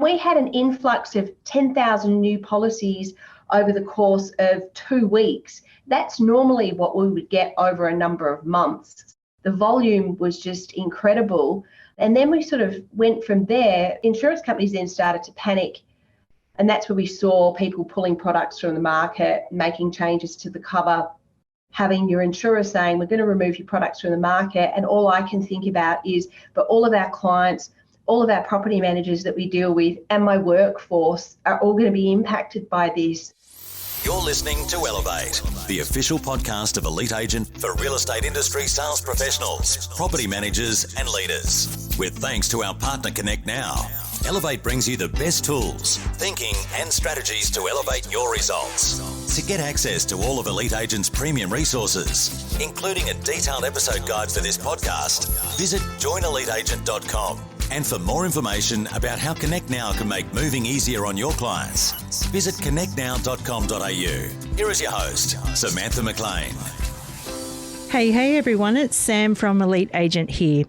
we had an influx of 10,000 new policies over the course of 2 weeks. That's normally what we would get over a number of months. The volume was just incredible. And then we sort of went from there. Insurance companies then started to panic. And that's where we saw people pulling products from the market, making changes to the cover, having your insurer saying, we're going to remove your products from the market. And all I can think about is, but all of our clients, all of our property managers that we deal with, and my workforce are all going to be impacted by this. You're listening to Elevate, the official podcast of Elite Agent for real estate industry sales professionals, property managers and leaders. With thanks to our partner Connect Now, Elevate brings you the best tools, thinking and strategies to elevate your results. To get access to all of Elite Agent's premium resources, including a detailed episode guide for this podcast, visit joineliteagent.com. And for more information about how Connect Now can make moving easier on your clients, visit connectnow.com.au. Here is your host, Samantha McLean. Hey everyone, it's Sam from Elite Agent here.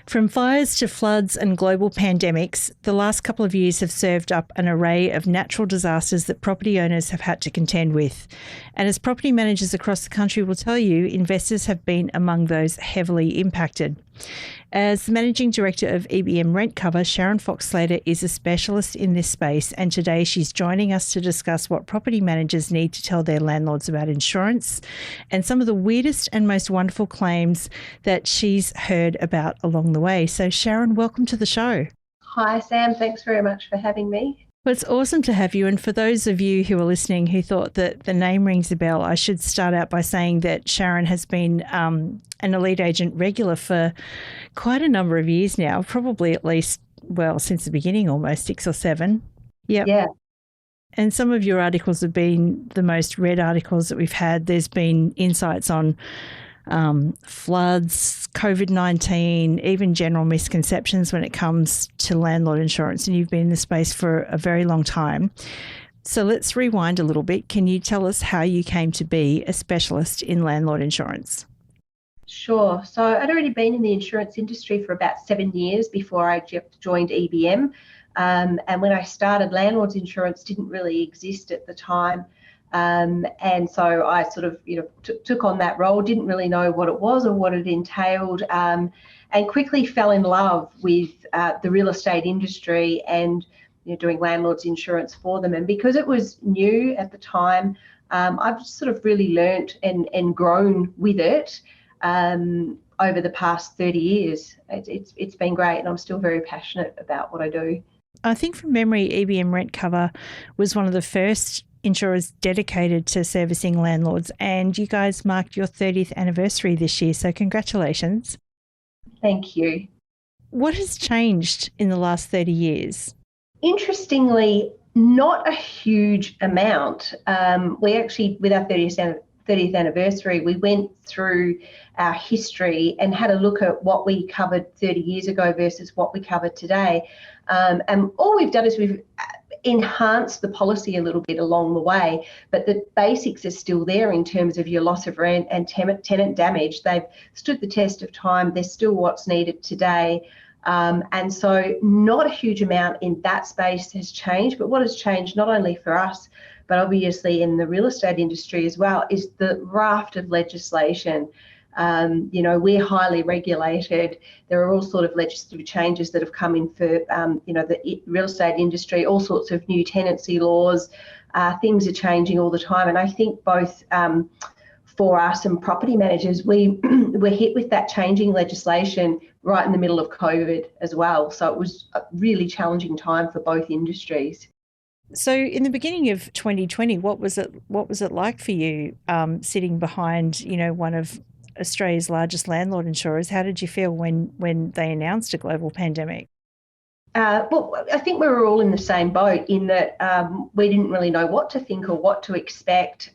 From fires to floods and global pandemics, the last couple of years have served up an array of natural disasters that property owners have had to contend with. And as property managers across the country will tell you, investors have been among those heavily impacted. As the Managing Director of EBM RentCover, Sharon Fox-Slater is a specialist in this space, and today she's joining us to discuss what property managers need to tell their landlords about insurance and some of the weirdest and most wonderful claims that she's heard about along the way. So Sharon, welcome to the show. Hi, Sam. Thanks very much for having me. Well, it's awesome to have you. And for those of you who are listening who thought that the name rings a bell, I should start out by saying that Sharon has been an Elite Agent regular for quite a number of years now, probably at least, well, since the beginning, almost 6 or 7. Yep. Yeah. And some of your articles have been the most read articles that we've had. There's been insights on floods, COVID-19, even general misconceptions when it comes to landlord insurance. And you've been in the space for a very long time. So let's rewind a little bit. Can you tell us how you came to be a specialist in landlord insurance? Sure. So I'd already been in the insurance industry for about 7 years before I joined EBM. And when I started, landlords insurance didn't really exist at the time. And so I sort of, took on that role, didn't really know what it was or what it entailed, and quickly fell in love with the real estate industry and doing landlords insurance for them. And because it was new at the time, I've sort of really learnt and grown with it over the past 30 years. It's been great, and I'm still very passionate about what I do. I think from memory, EBM RentCover was one of the first insurers dedicated to servicing landlords, and you guys marked your 30th anniversary this year, so congratulations. Thank you. What has changed in the last 30 years? Interestingly, not a huge amount. We actually, with our 30th anniversary, we went through our history and had a look at what we covered 30 years ago versus what we cover today. And all we've done is we've enhanced the policy a little bit along the way, but the basics are still there in terms of your loss of rent and tenant damage. They've stood the test of time. They're still what's needed today. And so not a huge amount in that space has changed, but what has changed not only for us, but obviously in the real estate industry as well, is the raft of legislation. We're highly regulated. There are all sort of legislative changes that have come in for, the real estate industry, all sorts of new tenancy laws. Things are changing all the time. And I think both for us and property managers, we're hit with that changing legislation right in the middle of COVID as well. So it was a really challenging time for both industries. So in the beginning of 2020, what was it like for you sitting behind, one of Australia's largest landlord insurers? How did you feel when they announced a global pandemic? Well, I think we were all in the same boat in that we didn't really know what to think or what to expect.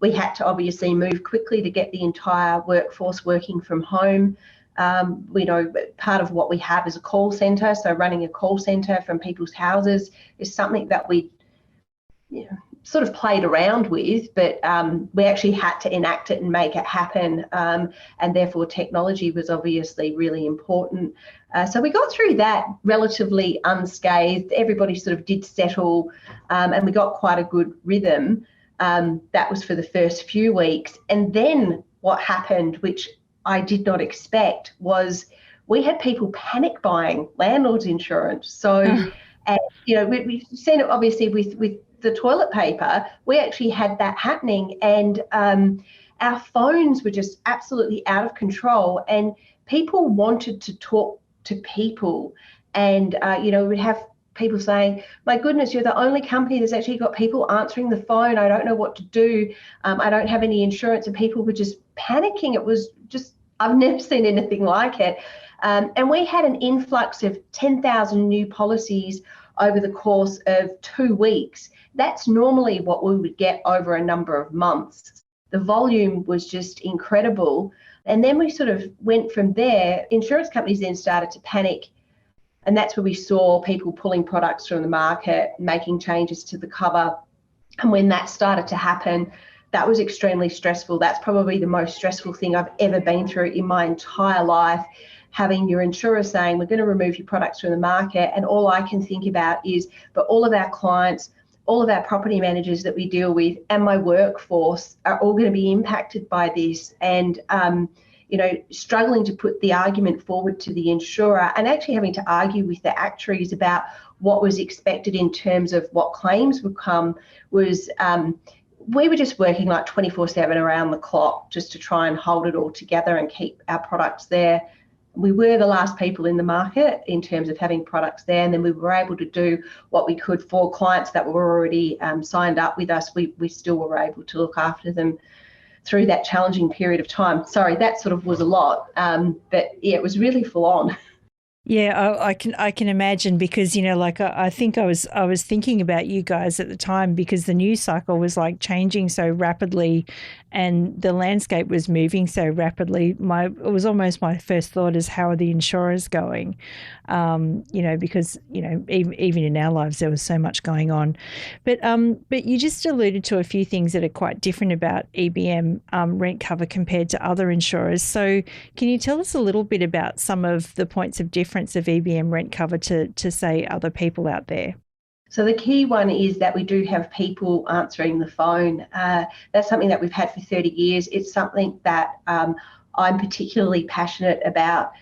We had to obviously move quickly to get the entire workforce working from home. Part of what we have is a call centre. So running a call centre from people's houses is something that we sort of played around with, but we actually had to enact it and make it happen. And therefore, technology was obviously really important. So we got through that relatively unscathed. Everybody sort of did settle, and we got quite a good rhythm. That was for the first few weeks. And then what happened, which I did not expect, was we had people panic buying landlord's insurance. So, and, we've seen it obviously with the toilet paper. We actually had that happening, and our phones were just absolutely out of control, and people wanted to talk to people. And, we'd have people saying, my goodness, you're the only company that's actually got people answering the phone. I don't know what to do. I don't have any insurance. And people were just panicking. It was just, I've never seen anything like it. And we had an influx of 10,000 new policies over the course of 2 weeks. That's normally what we would get over a number of months. The volume was just incredible. And then we sort of went from there. Insurance companies then started to panic. And that's where we saw people pulling products from the market, making changes to the cover. And when that started to happen, that was extremely stressful. That's probably the most stressful thing I've ever been through in my entire life, having your insurer saying, we're going to remove your products from the market. And all I can think about is, but all of our clients, all of our property managers that we deal with, and my workforce are all going to be impacted by this. And, struggling to put the argument forward to the insurer, and actually having to argue with the actuaries about what was expected in terms of what claims would come, was we were just working like 24/7 around the clock just to try and hold it all together and keep our products there. We were the last people in the market in terms of having products there, and then we were able to do what we could for clients that were already signed up with us. We still were able to look after them through that challenging period of time. Sorry, that sort of was a lot, but yeah, it was really full on. Yeah, I can imagine, because I think I was thinking about you guys at the time, because the news cycle was like changing so rapidly, and the landscape was moving so rapidly. It was almost my first thought is, how are the insurers going? Because even in our lives there was so much going on. But you just alluded to a few things that are quite different about EBM RentCover compared to other insurers. So can you tell us a little bit about some of the points of difference of EBM RentCover to say other people out there? So the key one is that we do have people answering the phone. That's something that we've had for 30 years. It's something that I'm particularly passionate about.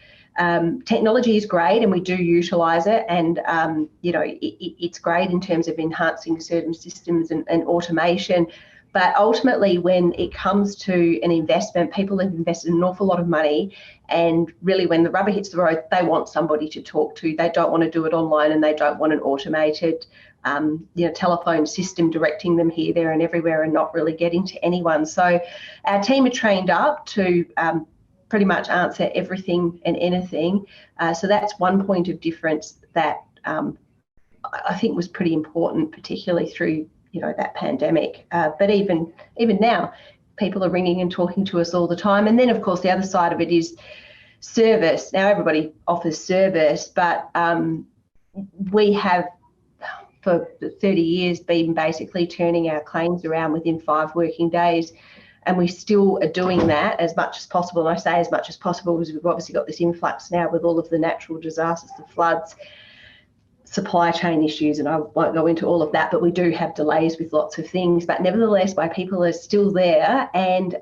Technology is great, and we do utilise it, and it's great in terms of enhancing certain systems and automation. But ultimately, when it comes to an investment, people have invested an awful lot of money, and really when the rubber hits the road, they want somebody to talk to. They don't want to do it online, and they don't want an automated telephone system directing them here, there and everywhere and not really getting to anyone. So our team are trained up to pretty much answer everything and anything. So that's one point of difference that I think was pretty important, particularly through that pandemic. But even now, people are ringing and talking to us all the time. And then, of course, the other side of it is service. Now, everybody offers service, but we have, for 30 years, been basically turning our claims around within 5 working days. And we still are doing that as much as possible. And I say as much as possible because we've obviously got this influx now with all of the natural disasters, the floods, supply chain issues, and I won't go into all of that, but we do have delays with lots of things. But nevertheless, my people are still there and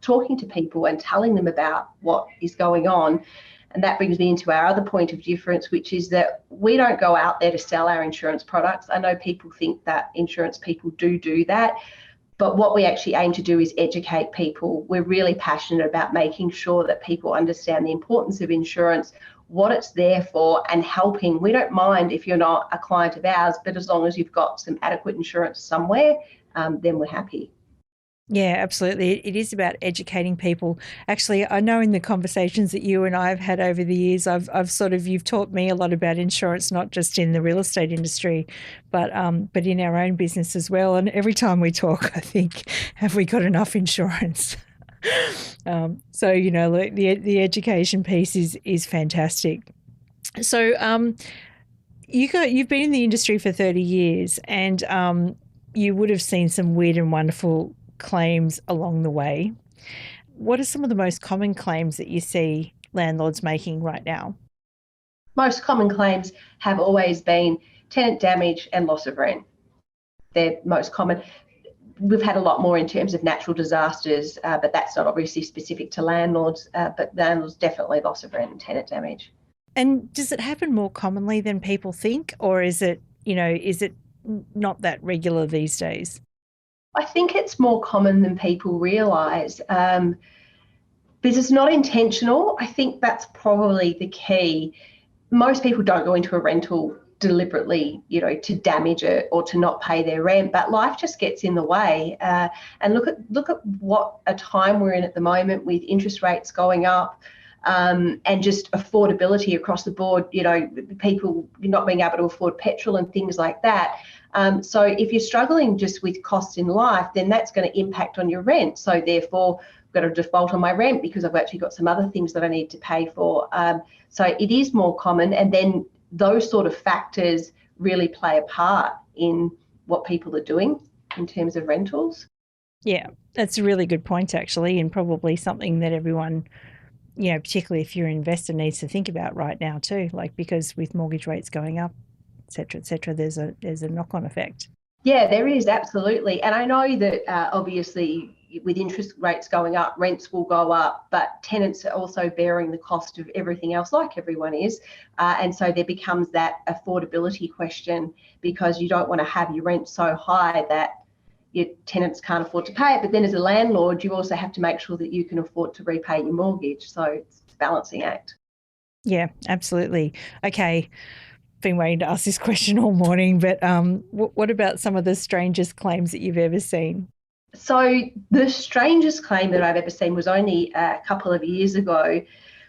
talking to people and telling them about what is going on. And that brings me into our other point of difference, which is that we don't go out there to sell our insurance products. I know people think that insurance people do that. But what we actually aim to do is educate people. We're really passionate about making sure that people understand the importance of insurance, what it's there for, and helping. We don't mind if you're not a client of ours, but as long as you've got some adequate insurance somewhere, then we're happy. Yeah, absolutely. It is about educating people. Actually, I know in the conversations that you and I have had over the years, you've taught me a lot about insurance, not just in the real estate industry, but in our own business as well. And every time we talk, I think, have we got enough insurance? So the education piece is fantastic. So you've been in the industry for 30 years, and you would have seen some weird and wonderful claims along the way. What are some of the most common claims that you see landlords making right now? Most common claims have always been tenant damage and loss of rent. They're most common. We've had a lot more in terms of natural disasters, but that's not obviously specific to landlords, but landlords definitely loss of rent and tenant damage. And does it happen more commonly than people think, or is it not that regular these days? I think it's more common than people realise, because it's not intentional. I think that's probably the key. Most people don't go into a rental deliberately, to damage it or to not pay their rent, but life just gets in the way. And look at what a time we're in at the moment with interest rates going up, and just affordability across the board. People not being able to afford petrol and things like that. So if you're struggling just with costs in life, then that's going to impact on your rent. So therefore, I've got a default on my rent because I've actually got some other things that I need to pay for. So it is more common, and then those sort of factors really play a part in what people are doing in terms of rentals. Yeah, that's a really good point, actually, and probably something that everyone, particularly if you're an investor, needs to think about right now too, because with mortgage rates going up, et cetera, there's a knock-on effect. Yeah, there is, absolutely. And I know that obviously with interest rates going up, rents will go up, but tenants are also bearing the cost of everything else, like everyone is. And so there becomes that affordability question, because you don't want to have your rent so high that your tenants can't afford to pay it. But then as a landlord, you also have to make sure that you can afford to repay your mortgage. So it's a balancing act. Yeah, absolutely. Okay. Been waiting to ask this question all morning, but what about some of the strangest claims that you've ever seen? So the strangest claim that I've ever seen was only a couple of years ago,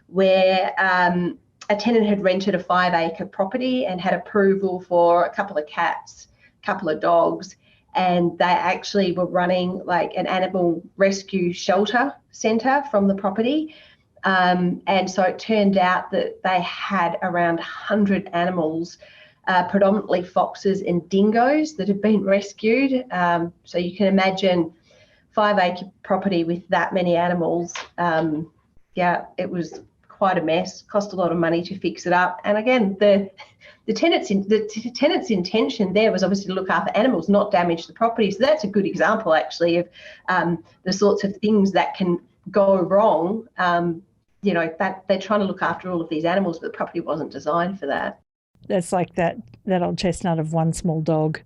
where a tenant had rented a 5-acre property and had approval for a couple of cats, a couple of dogs, and they actually were running an animal rescue shelter centre from the property. And so it turned out that they had around 100 animals, predominantly foxes and dingoes, that had been rescued. So you can imagine 5-acre property with that many animals. It was quite a mess, cost a lot of money to fix it up. And again, the tenant's intention there was obviously to look after animals, not damage the property. So that's a good example, actually, of the sorts of things that can go wrong. That they're trying to look after all of these animals, but the property wasn't designed for that. That's like that old chestnut of one small dog,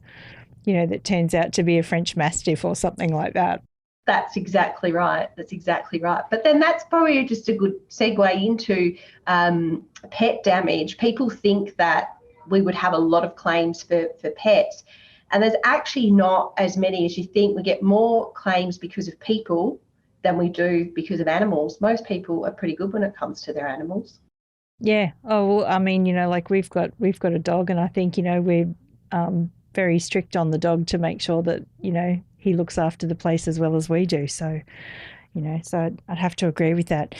that turns out to be a French Mastiff or something like that. That's exactly right. But then that's probably just a good segue into pet damage. People think that we would have a lot of claims for pets, and there's actually not as many as you think. We get more claims because of people than we do because of animals. Most people are pretty good when it comes to their animals. Yeah. Oh, well, I mean, we've got a dog, and I think, we're very strict on the dog to make sure that, he looks after the place as well as we do. So, so I'd have to agree with that.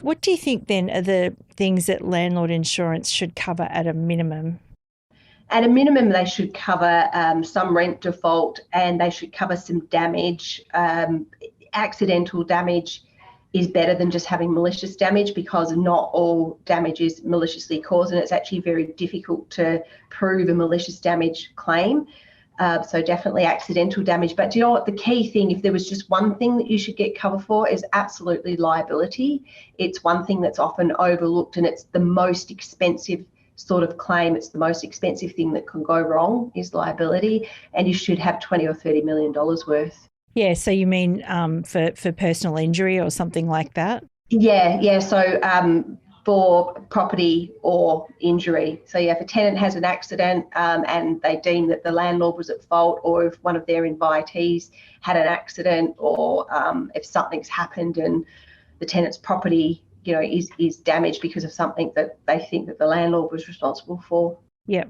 What do you think then are the things that landlord insurance should cover at a minimum? At a minimum, they should cover some rent default, and they should cover some damage. Accidental damage is better than just having malicious damage, because not all damage is maliciously caused, and it's actually very difficult to prove a malicious damage claim. So definitely accidental damage. But do you know what? The key thing, if there was just one thing that you should get cover for, is absolutely liability. It's one thing that's often overlooked, and it's the most expensive sort of claim. It's the most expensive thing that can go wrong is liability, and you should have $20 or $30 million worth. Yeah, so you mean for personal injury or something like that? Yeah. So for property or injury. So if a tenant has an accident and they deem that the landlord was at fault, or if one of their invitees had an accident, or if something's happened and the tenant's property, is damaged because of something that they think that the landlord was responsible for. Yeah.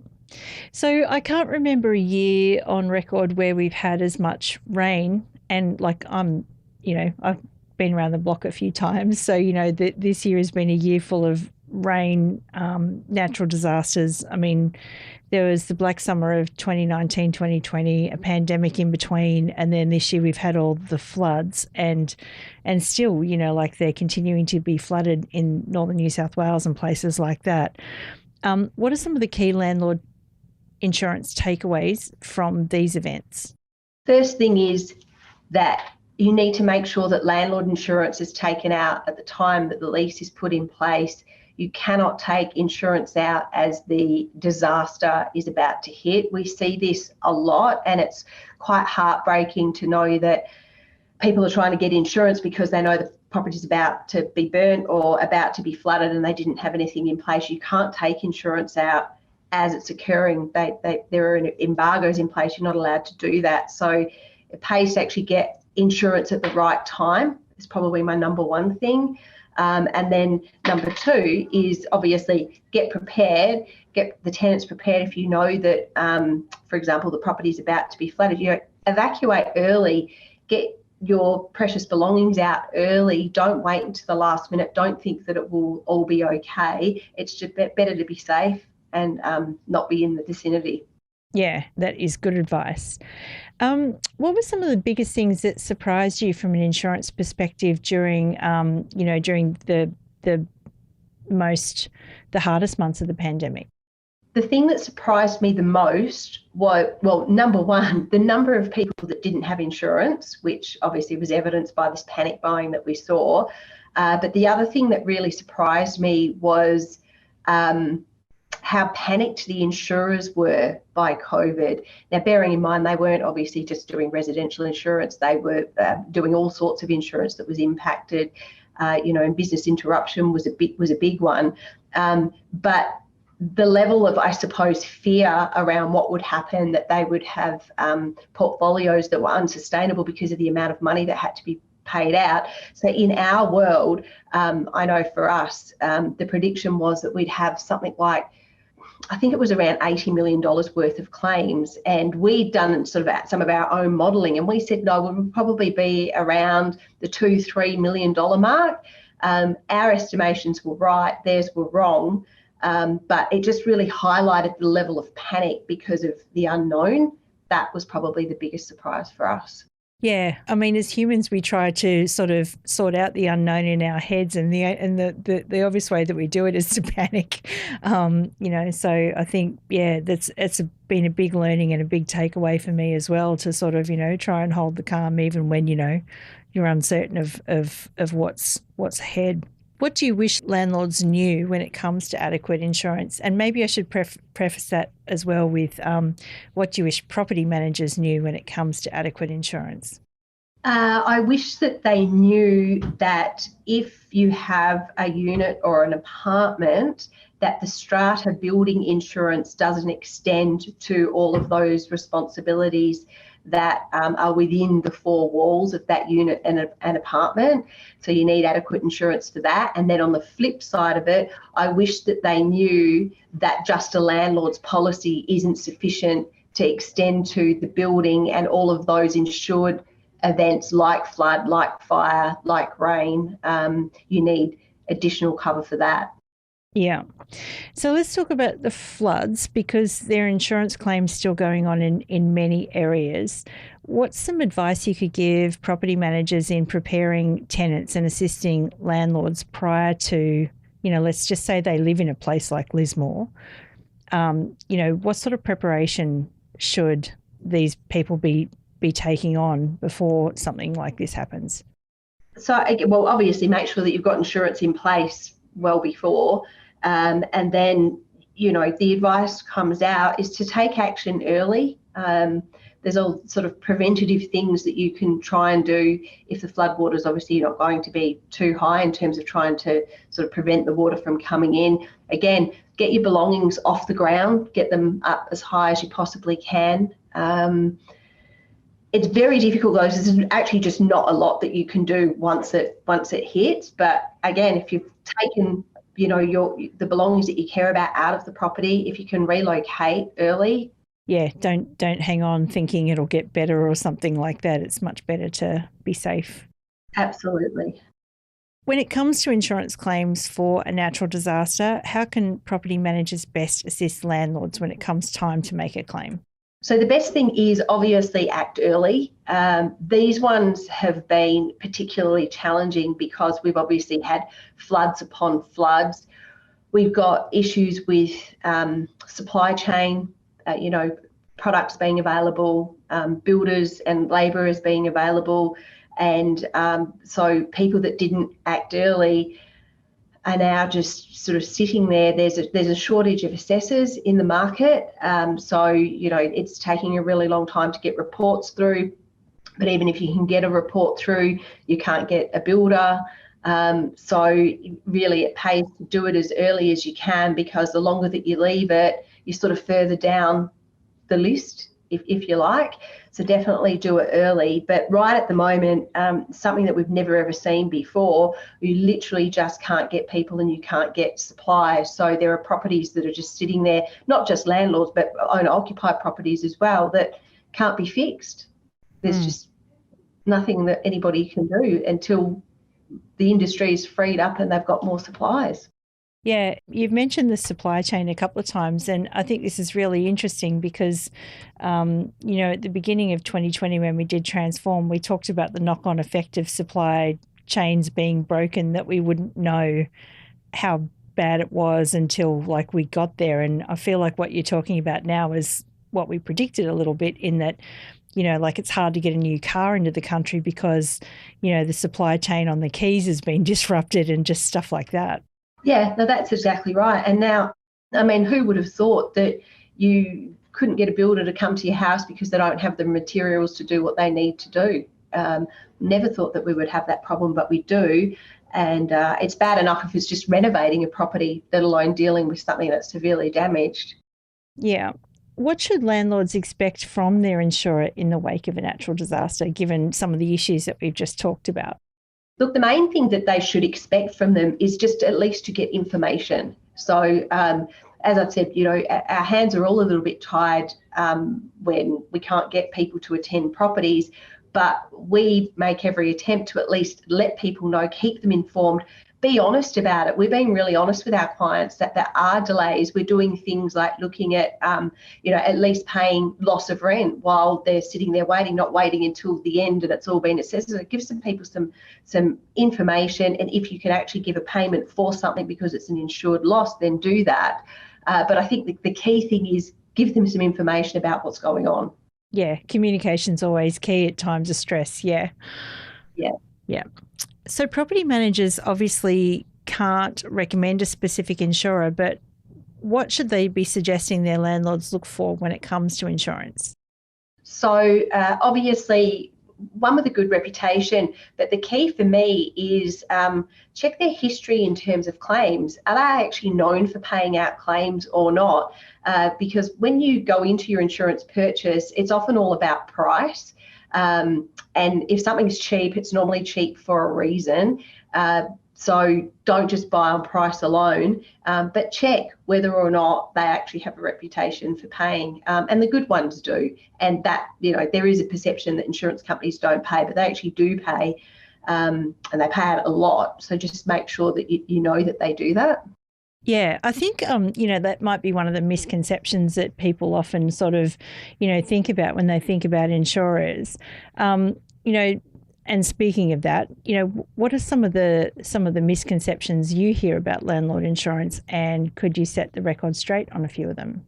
So I can't remember a year on record where we've had as much rain, and I've been around the block a few times. So, this year has been a year full of rain, natural disasters. I mean, there was the black summer of 2019, 2020, a pandemic in between, and then this year we've had all the floods, and still, you know, like they're continuing to be flooded in northern New South Wales and places like that. What are some of the key landlord insurance takeaways from these events? First thing is that you need to make sure that landlord insurance is taken out at the time that the lease is put in place. You cannot take insurance out as the disaster is about to hit. We see this a lot, and it's quite heartbreaking to know that people are trying to get insurance because they know the property's about to be burnt or about to be flooded and they didn't have anything in place. You can't take insurance out as it's occurring. There are embargoes in place. You're not allowed to do that. So it pays to actually get insurance at the right time. It's probably my number one thing. And then number two is obviously get prepared, get the tenants prepared. If you know that, for example, the property is about to be flooded, you know, evacuate early, get your precious belongings out early. Don't wait until the last minute. Don't think that it will all be okay. It's just better to be safe and not be in the vicinity. Yeah, that is good advice. What were some of the biggest things that surprised you from an insurance perspective during, during the hardest months of the pandemic? The thing that surprised me the most was, well, number one, the number of people that didn't have insurance, which obviously was evidenced by this panic buying that we saw. But the other thing that really surprised me was how panicked the insurers were by COVID. Now, bearing in mind, they weren't obviously just doing residential insurance. They were doing all sorts of insurance that was impacted, and business interruption was a big one. But the level of, I suppose, fear around what would happen, that they would have portfolios that were unsustainable because of the amount of money that had to be paid out. So in our world, I know for us, the prediction was that we'd have something like, I think it was around $80 million worth of claims. And we'd done sort of some of our own modelling, and we said, no, we would probably be around the $2-3 million mark. Our estimations were right, theirs were wrong. But it just really highlighted the level of panic because of the unknown. That was probably the biggest surprise for us. Yeah, I mean, as humans, we try to sort of sort out the unknown in our heads, and the obvious way that we do it is to panic. So I think, yeah, it's been a big learning and a big takeaway for me as well, to sort of, try and hold the calm even when, you're uncertain of what's ahead. What do you wish landlords knew when it comes to adequate insurance? And maybe I should preface that as well with what do you wish property managers knew when it comes to adequate insurance? I wish that they knew that if you have a unit or an apartment, that the strata building insurance doesn't extend to all of those responsibilities that are within the four walls of that unit and an apartment. So you need adequate insurance for that. And then on the flip side of it, I wish that they knew that just a landlord's policy isn't sufficient to extend to the building and all of those insured events like flood, like fire, like rain. You need additional cover for that. Yeah. So let's talk about the floods, because there are insurance claims still going on in many areas. What's some advice you could give property managers in preparing tenants and assisting landlords prior to, let's just say they live in a place like Lismore? What sort of preparation should these people be taking on before something like this happens? So, well, obviously make sure that you've got insurance in place well before. And then, the advice comes out is to take action early. There's all sort of preventative things that you can try and do if the flood water is obviously not going to be too high, in terms of trying to sort of prevent the water from coming in. Again, get your belongings off the ground, get them up as high as you possibly can. It's very difficult, though. There's actually just not a lot that you can do once it hits. But again, if you've taken the belongings that you care about out of the property, if you can relocate early. Yeah, don't hang on thinking it'll get better or something like that. It's much better to be safe. Absolutely. When it comes to insurance claims for a natural disaster, how can property managers best assist landlords when it comes time to make a claim? So the best thing is obviously act early. These ones have been particularly challenging because we've obviously had floods upon floods. We've got issues with supply chain, products being available, builders and labourers being available. And so people that didn't act early are now just sort of sitting there. There's a shortage of assessors in the market. It's taking a really long time to get reports through. But even if you can get a report through, you can't get a builder. So really it pays to do it as early as you can, because the longer that you leave it, you're sort of further down the list, if you like. So definitely do it early. But right at the moment, something that we've never ever seen before, you literally just can't get people and you can't get supply. So there are properties that are just sitting there, not just landlords, but owner-occupied properties as well, that can't be fixed. There's just nothing that anybody can do until the industry is freed up and they've got more supplies. Yeah, you've mentioned the supply chain a couple of times, and I think this is really interesting because, at the beginning of 2020, when we did Transform, we talked about the knock-on effect of supply chains being broken, that we wouldn't know how bad it was until we got there. And I feel like what you're talking about now is what we predicted a little bit, in that, it's hard to get a new car into the country because, the supply chain on the keys has been disrupted and just stuff like that. Yeah, no, that's exactly right. And now, who would have thought that you couldn't get a builder to come to your house because they don't have the materials to do what they need to do? Never thought that we would have that problem, but we do. And it's bad enough if it's just renovating a property, let alone dealing with something that's severely damaged. Yeah. What should landlords expect from their insurer in the wake of a natural disaster, given some of the issues that we've just talked about? Look, the main thing that they should expect from them is just at least to get information. So, as I said, our hands are all a little bit tied when we can't get people to attend properties, but we make every attempt to at least let people know, keep them informed, be honest about it. We're being really honest with our clients that there are delays. We're doing things like looking at, at least paying loss of rent while they're sitting there waiting, not waiting until the end and it's all been assessed. So it gives some people some information. And if you can actually give a payment for something because it's an insured loss, then do that. But I think the key thing is give them some information about what's going on. Yeah, communication's always key at times of stress. Yeah. Yeah. Yeah. So property managers obviously can't recommend a specific insurer, but what should they be suggesting their landlords look for when it comes to insurance? So obviously one with a good reputation, but the key for me is check their history in terms of claims. Are they actually known for paying out claims or not? Because when you go into your insurance purchase, it's often all about price. And if something's cheap, it's normally cheap for a reason. So don't just buy on price alone, but check whether or not they actually have a reputation for paying. And the good ones do. And that, there is a perception that insurance companies don't pay, but they actually do pay, and they pay out a lot. So just make sure that you know that they do that. Yeah, I think, that might be one of the misconceptions that people often sort of, think about when they think about insurers. And speaking of that, what are some of the misconceptions you hear about landlord insurance, and could you set the record straight on a few of them?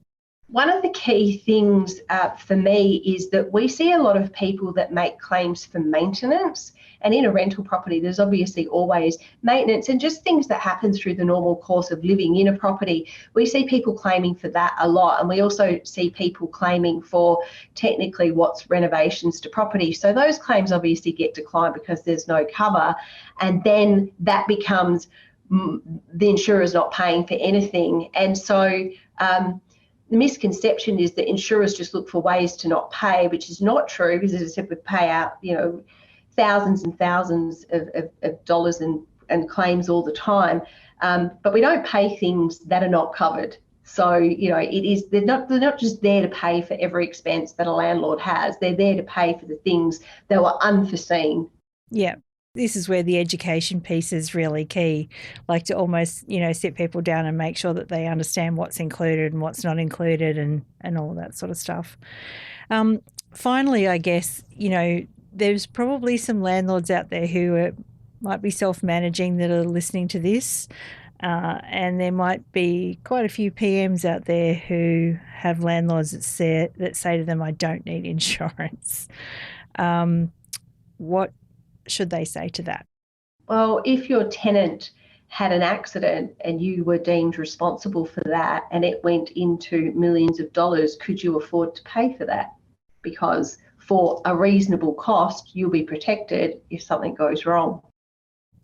One of the key things for me is that we see a lot of people that make claims for maintenance. And in a rental property, there's obviously always maintenance and just things that happen through the normal course of living in a property. We see people claiming for that a lot. And we also see people claiming for technically what's renovations to property. So those claims obviously get declined because there's no cover. And then that becomes the insurer's not paying for anything. And so the misconception is that insurers just look for ways to not pay, which is not true, because as I said, we pay out, thousands and thousands of dollars and claims all the time, but we don't pay things that are not covered. So they're not just there to pay for every expense that a landlord has. They're there to pay for the things that were unforeseen. Yeah. This is where the education piece is really key, like to almost, sit people down and make sure that they understand what's included and what's not included and all that sort of stuff. Finally, I guess, there's probably some landlords out there who might be self-managing that are listening to this. And there might be quite a few PMs out there who have landlords that say to them, I don't need insurance. What should they say to that? Well, if your tenant had an accident and you were deemed responsible for that and it went into millions of dollars, could you afford to pay for that? Because for a reasonable cost, you'll be protected if something goes wrong.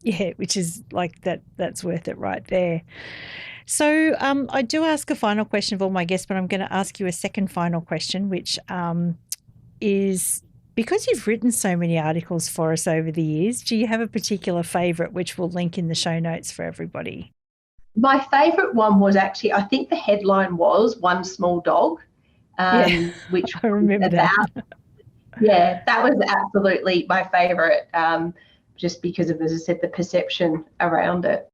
Yeah, which is like that's worth it right there. So I do ask a final question of all my guests, but I'm going to ask you a second final question, which is, because you've written so many articles for us over the years, do you have a particular favourite which we'll link in the show notes for everybody? My favourite one was actually, I think the headline was One Small Dog, which I remember that. Yeah, that was absolutely my favourite, just because of, as I said, the perception around it.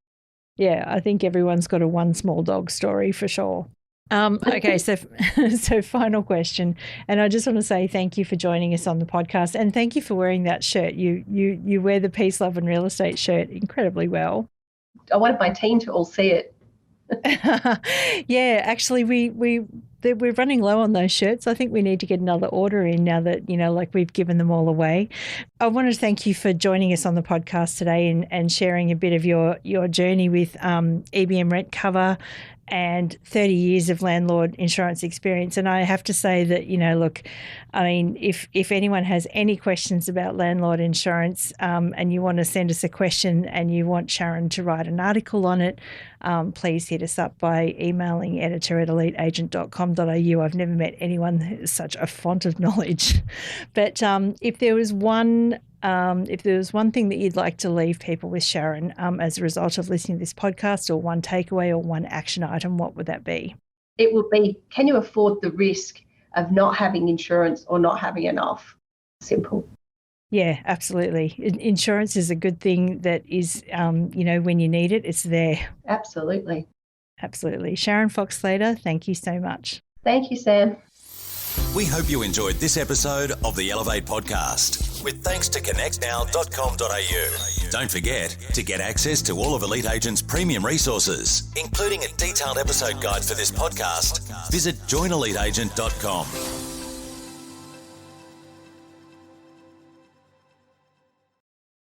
Yeah, I think everyone's got a one small dog story for sure. Okay, so final question, and I just want to say thank you for joining us on the podcast, and thank you for wearing that shirt. You wear the Peace, Love and Real Estate shirt incredibly well. I wanted my team to all see it. Yeah, actually, we're running low on those shirts. I think we need to get another order in now that, we've given them all away. I want to thank you for joining us on the podcast today and sharing a bit of your journey with EBM RentCover and 30 years of landlord insurance experience. And I have to say that, if anyone has any questions about landlord insurance and you want to send us a question and you want Sharon to write an article on it, please hit us up by emailing editor@eliteagent.com.au. I've never met anyone who's such a font of knowledge. But if there was one thing that you'd like to leave people with, Sharon, as a result of listening to this podcast, or one takeaway or one action item, what would that be? It would be, can you afford the risk of not having insurance or not having enough? Simple. Yeah, absolutely. Insurance is a good thing that is, when you need it, it's there. Absolutely. Absolutely. Sharon Fox-Slater, thank you so much. Thank you, Sam. We hope you enjoyed this episode of the Elevate podcast, with thanks to connectnow.com.au. Don't forget to get access to all of Elite Agent's premium resources, including a detailed episode guide for this podcast. Visit joineliteagent.com.